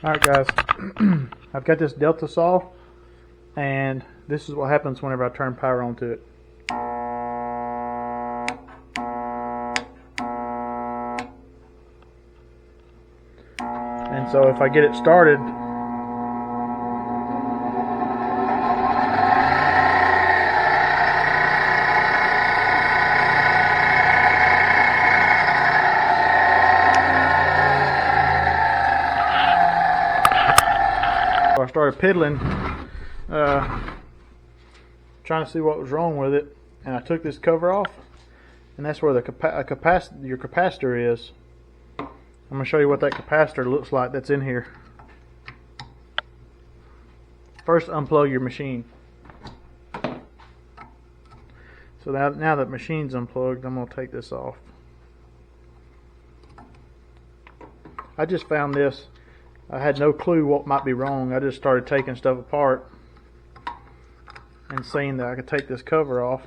Alright guys, I've got this Delta saw, and this is what happens whenever I turn power onto it. And so if I get it started, I started piddling, trying to see what was wrong with it, and I took this cover off, and that's where the your capacitor is. I'm going to show you what that capacitor looks like that's in here. First, unplug your machine. So now that machine's unplugged, I'm going to take this off. I just found this. I had no clue what might be wrong. I just started taking stuff apart and seeing that I could take this cover off.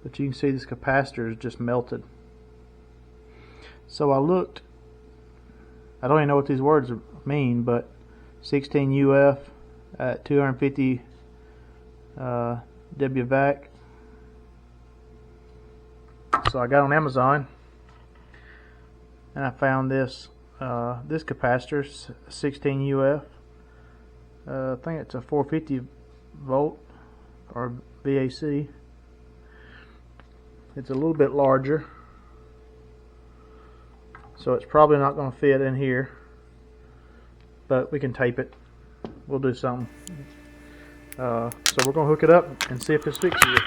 But you can see this capacitor is just melted. So I looked. I don't even know what these words mean, but 16 UF at 250 WVAC. So I got on Amazon and I found this this capacitor, 16 UF. I think it's a 450 volt or VAC. It's a little bit larger, so it's probably not going to fit in here, but we can tape it. We'll do something. So we're going to hook it up and see if this fixes it.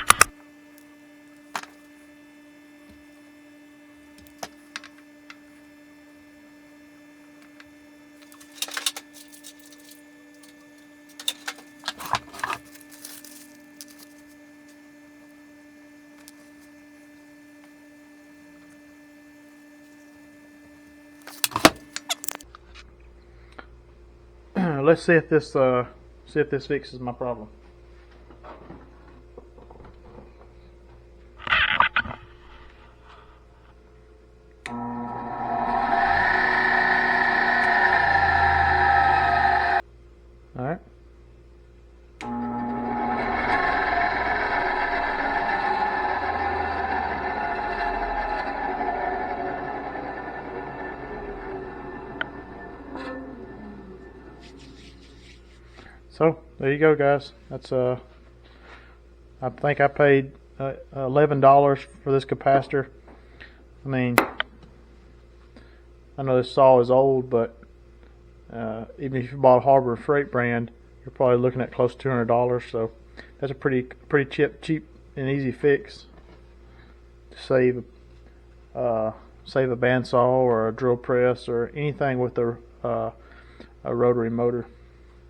Let's see if this fixes my problem. All right. So there you go, guys. That's I think I paid $11 for this capacitor. I mean, I know this saw is old, but even if you bought a Harbor Freight brand, you're probably looking at close to $200. So that's a pretty cheap and easy fix to save a bandsaw or a drill press or anything with a rotary motor.